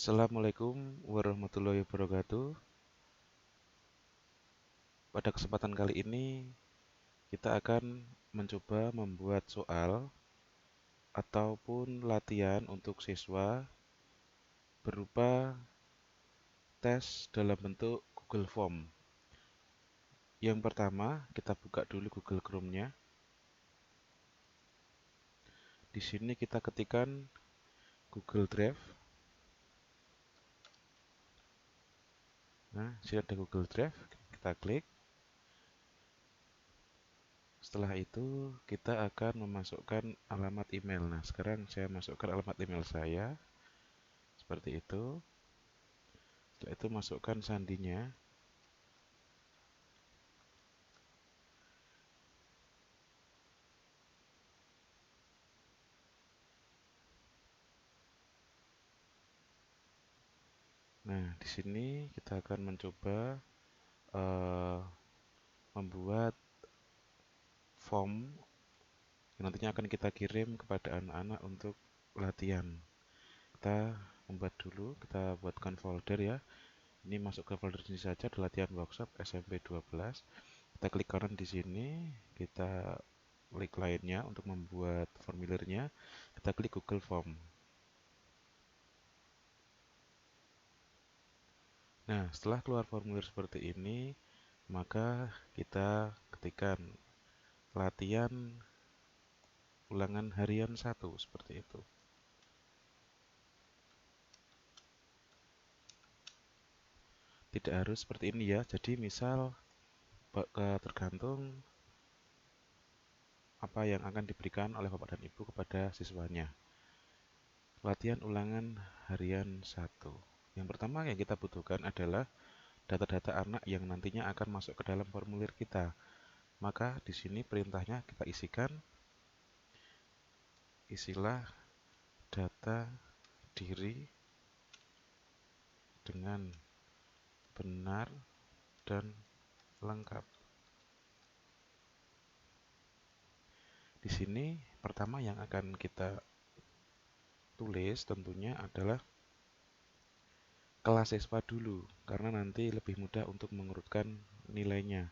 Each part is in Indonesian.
Assalamualaikum warahmatullahi wabarakatuh. Pada kesempatan kali ini, kita akan mencoba membuat soal ataupun latihan untuk siswa berupa tes dalam bentuk Google Form. Yang pertama, kita buka dulu Google Chrome-nya. Di sini kita ketikkan Google Drive. Nah, sini ada Google Drive. Kita klik. Setelah itu, kita akan memasukkan alamat email. Nah, sekarang saya masukkan alamat email saya. Seperti itu. Setelah itu masukkan sandinya. Nah, di sini kita akan mencoba eh, membuat form yang nantinya akan kita kirim kepada anak-anak untuk latihan. Kita membuat dulu, kita buatkan folder ya. Ini masuk ke folder ini saja, ada latihan workshop SMP 12. Kita klik kanan di sini, kita klik lainnya untuk membuat formulirnya. Kita klik Google Form. Nah, setelah keluar formulir seperti ini, maka kita ketikkan latihan ulangan harian 1 seperti itu. Tidak harus seperti ini ya. Jadi misal tergantung apa yang akan diberikan oleh Bapak dan Ibu kepada siswanya. Latihan ulangan harian 1. Yang pertama yang kita butuhkan adalah data-data anak yang nantinya akan masuk ke dalam formulir kita. Maka di sini perintahnya kita isilah data diri dengan benar dan lengkap. Di sini pertama yang akan kita tulis tentunya adalah kelas siswa dulu, karena nanti lebih mudah untuk mengurutkan nilainya.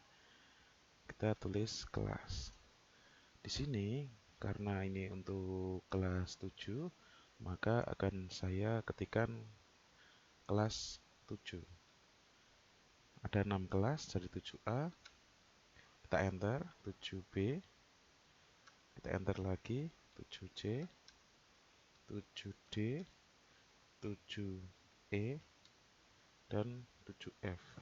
Kita tulis kelas. Di sini karena ini untuk kelas 7, maka akan saya ketikkan kelas 7. Ada 6 kelas dari 7A. Kita enter 7B. Kita enter lagi 7C, 7D, 7E, dan 7F.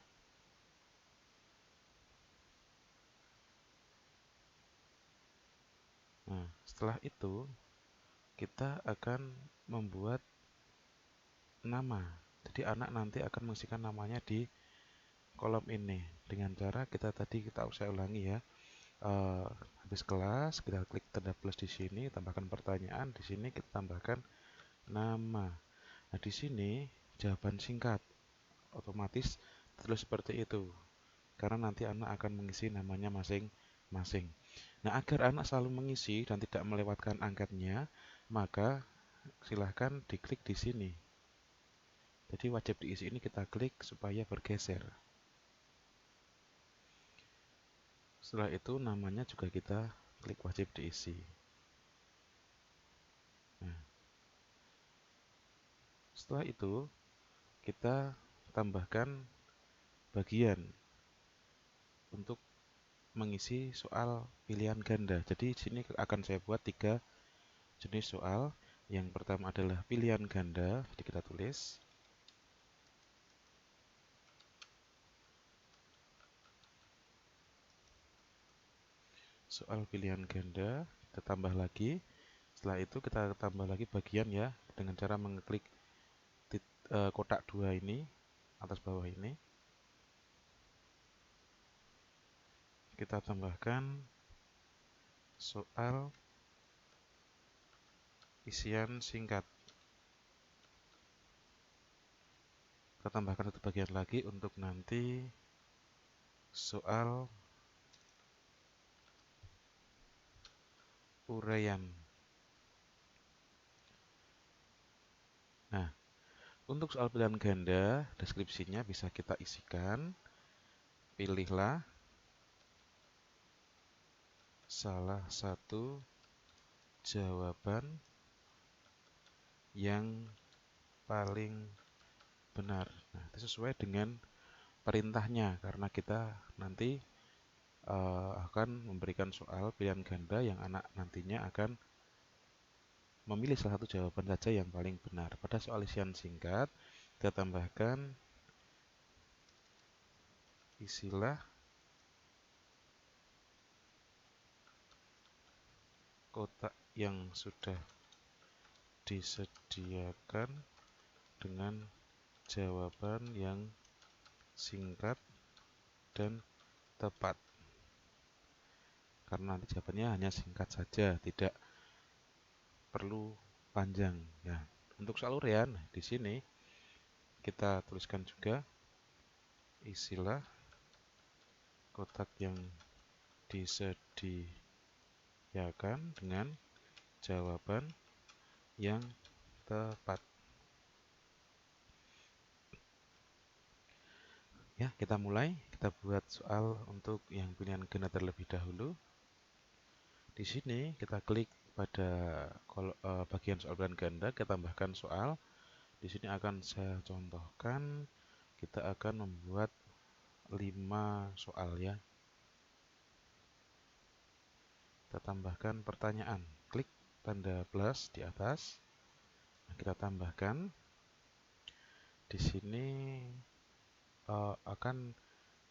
Nah, setelah itu kita akan membuat nama. Jadi anak nanti akan mengisikan namanya di kolom ini dengan cara kita saya ulangi ya. Habis kelas kita klik tanda plus di sini, tambahkan pertanyaan, di sini kita tambahkan nama. Nah, di sini jawaban singkat otomatis terus seperti itu. Karena nanti anak akan mengisi namanya masing-masing. Nah, agar anak selalu mengisi dan tidak melewatkan angkatnya, maka silahkan diklik di sini. Jadi wajib diisi ini kita klik supaya bergeser. Setelah itu namanya juga kita klik wajib diisi. Nah, setelah itu kita tambahkan bagian untuk mengisi soal pilihan ganda. Jadi di sini akan saya buat 3 jenis soal. Yang pertama adalah pilihan ganda, jadi kita tulis soal pilihan ganda, kita tambah lagi. Setelah itu kita tambah lagi bagian ya, dengan cara mengklik kotak 2 ini, atas bawah ini. Kita tambahkan soal isian singkat. Kita tambahkan satu bagian lagi untuk nanti soal uraian. Nah, Untuk soal pilihan ganda, deskripsinya bisa kita isikan. Pilihlah salah satu jawaban yang paling benar. Nah, itu sesuai dengan perintahnya karena kita nanti akan memberikan soal pilihan ganda yang anak nantinya akan memilih salah satu jawaban saja yang paling benar. Pada soal isian singkat, kita tambahkan isilah kotak yang sudah disediakan dengan jawaban yang singkat dan tepat. Karena nanti jawabannya hanya singkat saja, tidak perlu panjang. Ya, untuk soal uraian di sini kita tuliskan juga isilah kotak yang disediakan dengan jawaban yang tepat. Ya, kita mulai. Kita buat soal untuk yang pilihan ganda terlebih dahulu. Di sini kita klik pada bagian soal pilihan ganda, kita tambahkan soal. Di sini akan saya contohkan, kita akan membuat 5 soal ya. Kita tambahkan pertanyaan. Klik tanda plus di atas. Nah, kita tambahkan. Di sini akan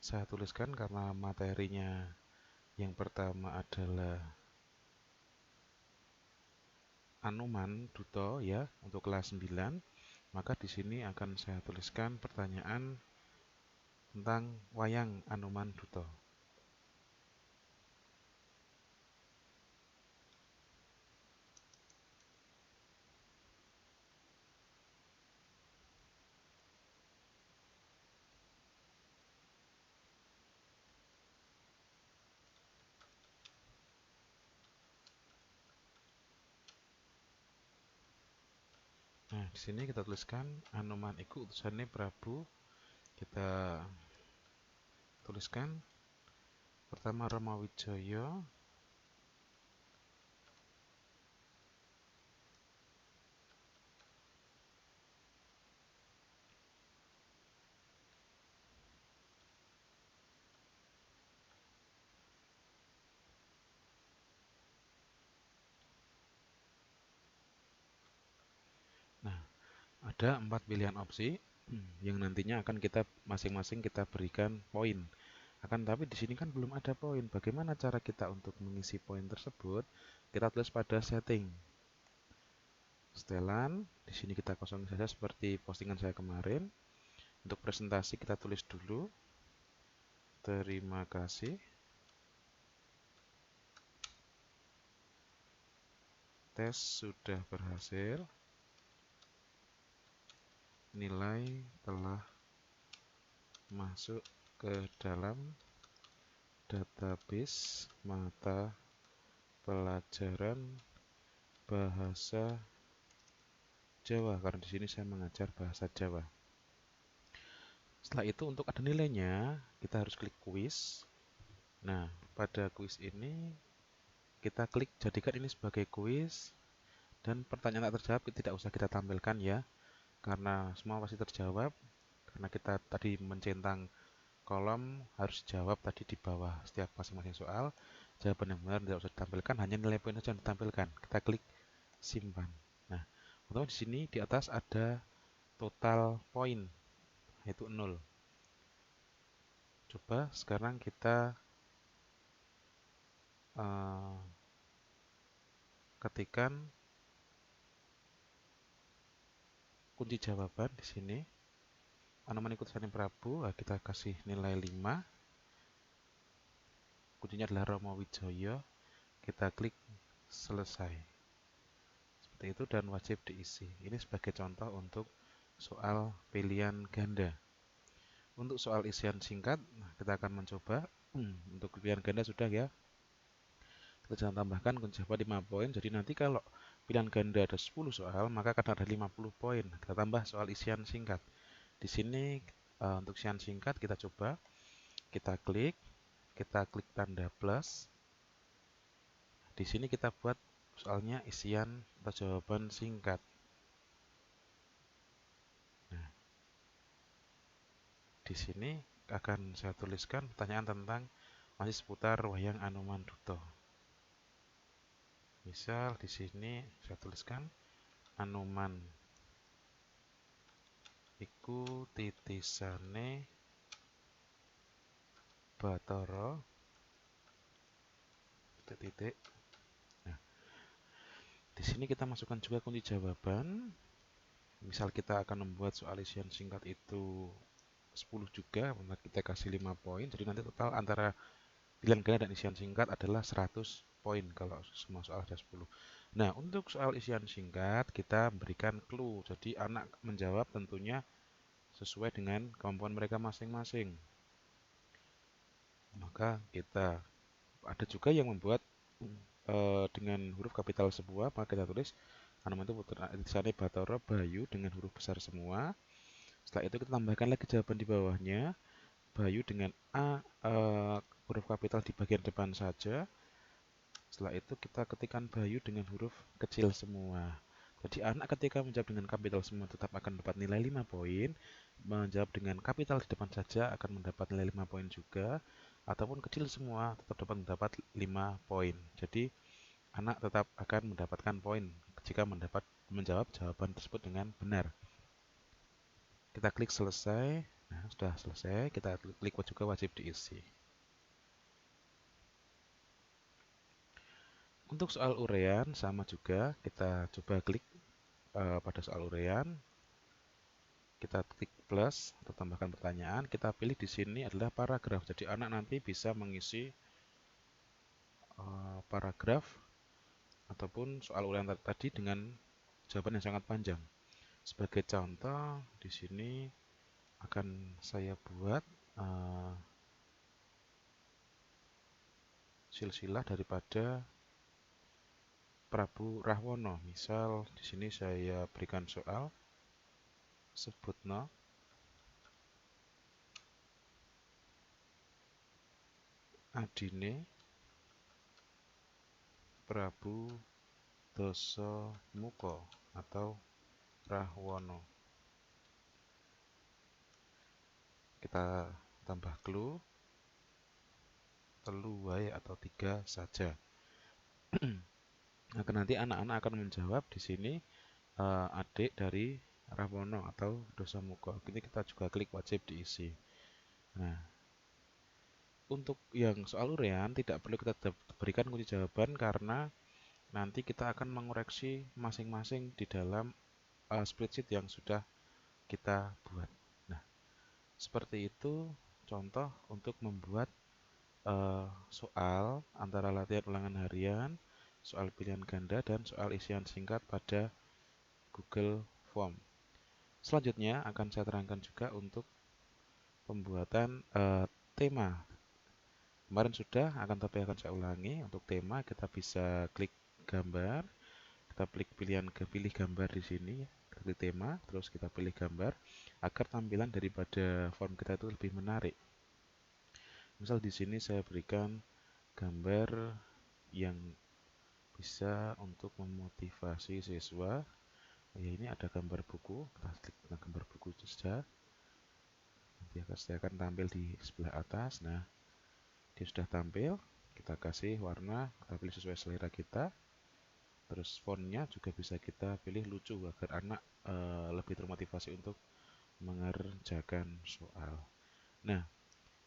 saya tuliskan karena materinya yang pertama adalah Anoman Duto ya untuk kelas 9, maka di sini akan saya tuliskan pertanyaan tentang wayang Anoman Duto. Nah, di sini kita tuliskan Anoman iku utusannya Prabu. Kita tuliskan pertama Ramawijaya, nah, ada 4 pilihan opsi yang nantinya akan kita masing-masing kita berikan poin. Akan tapi di sini kan belum ada poin. Bagaimana cara kita untuk mengisi poin tersebut? Kita tulis pada setting. Setelan, di sini kita kosong saja seperti postingan saya kemarin. Untuk presentasi kita tulis dulu. Terima kasih. Tes sudah berhasil. Nilai telah masuk ke dalam database mata pelajaran bahasa Jawa karena di sini saya mengajar bahasa Jawa. Setelah itu untuk ada nilainya, kita harus klik kuis. Nah, pada kuis ini kita klik jadikan ini sebagai kuis dan pertanyaan tak terjawab tidak usah kita tampilkan ya, karena semua pasti terjawab. Karena kita tadi mencentang kolom harus jawab tadi di bawah setiap masing-masing soal. Jawaban yang benar tidak usah ditampilkan, hanya nilai poin saja yang ditampilkan. Kita klik simpan. Nah, untuk di sini di atas ada total poin yaitu 0. Coba sekarang kita ketikkan kunci jawaban di sini. Anoman ikut Sani Prabu, kita kasih nilai 5. Kuncinya adalah Romo Wijoyo. Kita klik selesai. Seperti itu dan wajib diisi. Ini sebagai contoh untuk soal pilihan ganda. Untuk soal isian singkat, kita akan mencoba. Untuk pilihan ganda sudah ya. Kita jangan tambahkan kunci jawaban 5 poin. Jadi nanti kalau pilihan ganda ada 10 soal, maka akan ada 50 poin. Kita tambah soal isian singkat. Di sini untuk isian singkat kita coba, kita klik tanda plus. Di sini kita buat soalnya isian atau jawaban singkat. Nah, di sini akan saya tuliskan pertanyaan tentang masih seputar Wayang Anoman Duto. Misal di sini saya tuliskan Anoman iku titisane Bathara titik. Nah, di sini kita masukkan juga kunci jawaban. Misal kita akan membuat soal isian singkat itu 10 juga, maka kita kasih 5 poin. Jadi nanti total antara pilihan ganda dan isian singkat adalah 100 poin kalau semua soal ada 10. Nah, untuk soal isian singkat kita berikan clue. Jadi anak menjawab tentunya sesuai dengan kemampuan mereka masing-masing. Maka kita ada juga yang membuat dengan huruf kapital semua, maka kita tulis Anoman itu putra Titisane Bathara Bayu dengan huruf besar semua. Setelah itu kita tambahkan lagi jawaban di bawahnya, Bayu dengan A huruf kapital di bagian depan saja. Setelah itu kita ketikkan Bayu dengan huruf kecil semua. Jadi anak ketika menjawab dengan kapital semua tetap akan mendapat nilai 5 poin. Menjawab dengan kapital di depan saja akan mendapat nilai 5 poin juga. Ataupun kecil semua tetap dapat mendapat 5 poin. Jadi anak tetap akan mendapatkan poin jika menjawab jawaban tersebut dengan benar. Kita klik selesai. Nah, sudah selesai. Kita klik juga wajib diisi. Untuk soal uraian sama juga, kita coba klik pada soal uraian. Kita klik plus atau tambahkan pertanyaan. Kita pilih di sini adalah paragraf. Jadi anak nanti bisa mengisi paragraf ataupun soal uraian tadi dengan jawaban yang sangat panjang. Sebagai contoh, di sini akan saya buat silsilah daripada Prabu Rahwana. Misal di sini saya berikan soal sebutno adine Prabu Dasamuka atau Rahwana. Kita tambah clue telu wae atau 3 saja. Nah, nanti anak-anak akan menjawab di sini adik dari Rahwana atau Dasamuka. Ini kita juga klik wajib diisi. Nah, untuk yang soal uraian tidak perlu kita berikan kunci jawaban karena nanti kita akan mengoreksi masing-masing di dalam spreadsheet yang sudah kita buat. Nah, seperti itu contoh untuk membuat soal antara latihan ulangan harian, soal pilihan ganda, dan soal isian singkat pada Google Form. Selanjutnya akan saya terangkan juga untuk pembuatan tema. Kemarin sudah, tapi akan saya ulangi. Untuk tema kita bisa klik gambar, kita pilih gambar di sini, kita klik tema, terus kita pilih gambar agar tampilan daripada form kita itu lebih menarik. Misal di sini saya berikan gambar yang bisa untuk memotivasi siswa. Ya, ini ada gambar buku, kita klik gambar buku saja. Nanti akan tampil di sebelah atas. Nah, dia sudah tampil, kita kasih warna, kita pilih sesuai selera kita. Terus fontnya juga bisa kita pilih lucu agar anak lebih termotivasi untuk mengerjakan soal. Nah,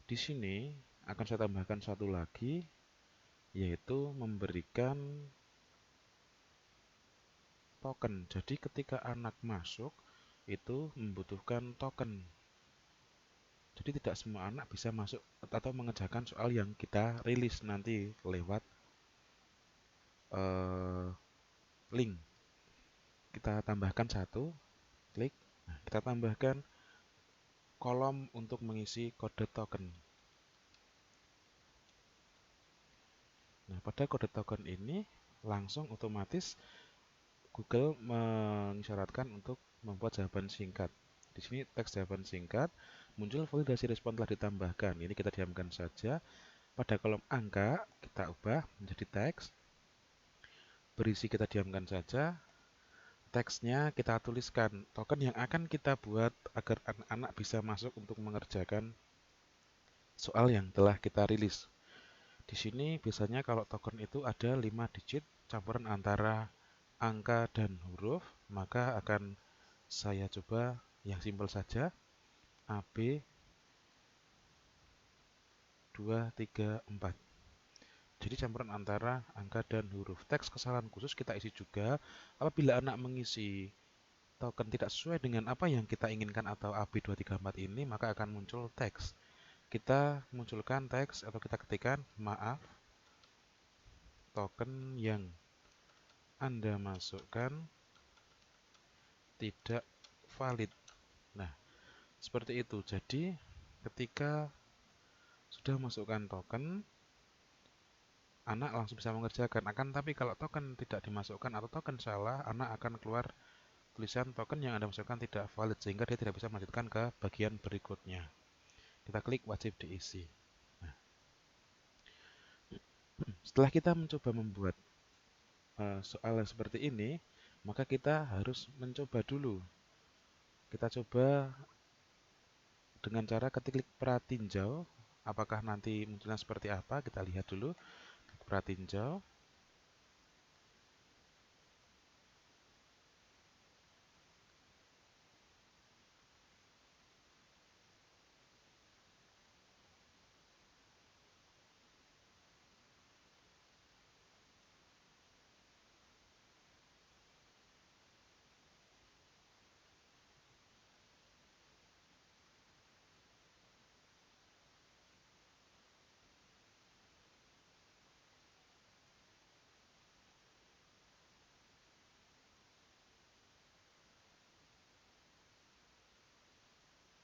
di sini akan saya tambahkan satu lagi, yaitu memberikan token. Jadi ketika anak masuk itu membutuhkan token. Jadi tidak semua anak bisa masuk atau mengerjakan soal yang kita rilis nanti lewat link. Kita tambahkan satu, klik. Nah, kita tambahkan kolom untuk mengisi kode token. Nah, pada kode token ini langsung otomatis Google mengisyaratkan untuk membuat jawaban singkat. Di sini teks jawaban singkat, muncul validasi respon telah ditambahkan. Ini kita diamkan saja. Pada kolom angka, kita ubah menjadi teks. Berisi kita diamkan saja. Teksnya kita tuliskan token yang akan kita buat agar anak-anak bisa masuk untuk mengerjakan soal yang telah kita rilis. Di sini biasanya kalau token itu ada 5 digit campuran antara angka dan huruf, maka akan saya coba yang simpel saja. AB 2, 3, 4. Jadi campuran antara angka dan huruf. Teks kesalahan khusus kita isi juga. Apabila anak mengisi token tidak sesuai dengan apa yang kita inginkan atau AB234 ini, maka akan muncul teks. Kita munculkan teks atau kita ketikkan, maaf, token yang Anda masukkan tidak valid. Nah, seperti itu. Jadi, ketika sudah masukkan token, anak langsung bisa mengerjakan. Akan tapi kalau token tidak dimasukkan atau token salah, anak akan keluar tulisan token yang Anda masukkan tidak valid sehingga dia tidak bisa melanjutkan ke bagian berikutnya. Kita klik wajib diisi. Nah, setelah kita mencoba membuat soal yang seperti ini, maka kita harus mencoba dulu. Kita coba dengan cara ketik pratinjau. Apakah nanti munculnya seperti apa? Kita lihat dulu. Klik pratinjau.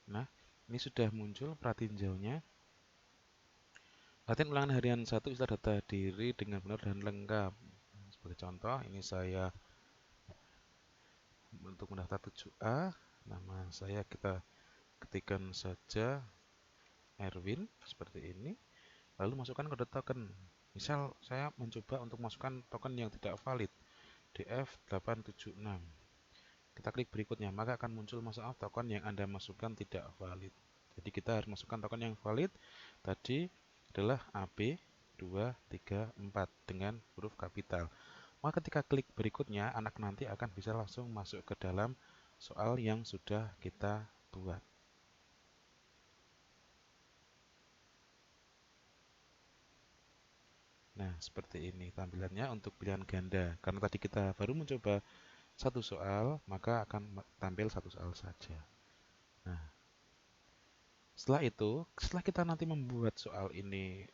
Nah, ini sudah muncul pratinjaunya. Latihan ulangan harian 1 istilah data diri dengan benar dan lengkap. Sebagai contoh, ini saya untuk mendaftar 7A, nama saya kita ketikkan saja Erwin seperti ini, lalu masukkan kode token. Misal saya mencoba untuk masukkan token yang tidak valid, DF876. Kita klik berikutnya, maka akan muncul masalah token yang Anda masukkan tidak valid. Jadi kita harus masukkan token yang valid. Tadi adalah AB234 dengan huruf kapital. Maka ketika klik berikutnya, anak nanti akan bisa langsung masuk ke dalam soal yang sudah kita buat. Nah, seperti ini tampilannya untuk pilihan ganda. Karena tadi kita baru mencoba satu soal, maka akan tampil satu soal saja. Nah, setelah itu, setelah kita nanti membuat soal ini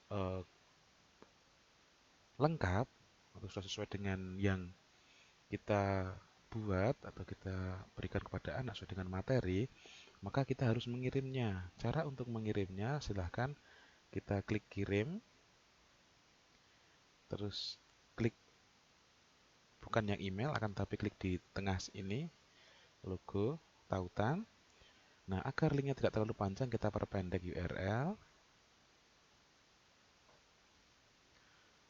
lengkap, atau sudah sesuai dengan yang kita buat atau kita berikan kepada anak sesuai dengan materi, maka kita harus mengirimnya. Cara untuk mengirimnya, silahkan kita klik kirim, terus klik bukan yang email, akan tapi klik di tengah ini, logo, tautan. Nah, agar linknya tidak terlalu panjang, kita perpendek URL.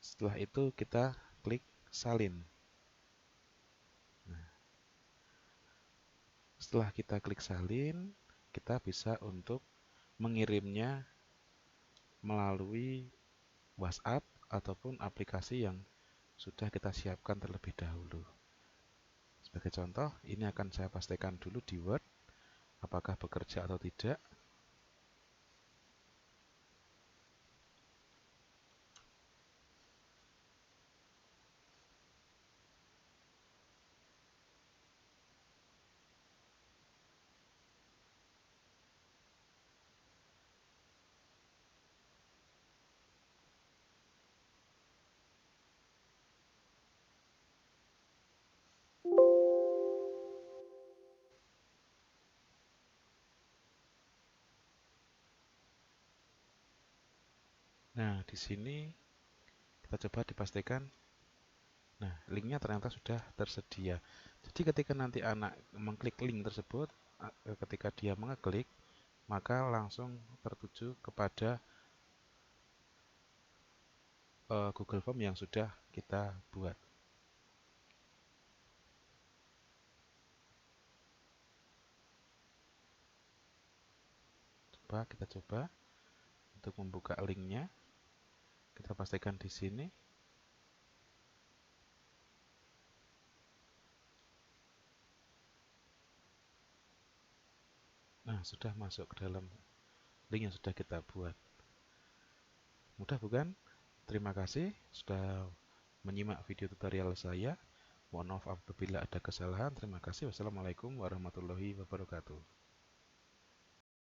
Setelah itu kita klik salin. Nah, setelah kita klik salin, kita bisa untuk mengirimnya melalui WhatsApp ataupun aplikasi yang sudah kita siapkan terlebih dahulu. Sebagai contoh, ini akan saya pastikan dulu di Word, apakah bekerja atau tidak. Nah, di sini kita coba dipastikan. Nah, linknya ternyata sudah tersedia. Jadi ketika nanti anak mengklik link tersebut, ketika dia mengeklik, maka langsung tertuju kepada Google Form yang sudah kita buat. Kita coba untuk membuka linknya. Kita pastikan di sini. Nah, sudah masuk ke dalam link yang sudah kita buat. Mudah bukan? Terima kasih sudah menyimak video tutorial saya. Mohon maaf apabila ada kesalahan. Terima kasih. Wassalamualaikum warahmatullahi wabarakatuh.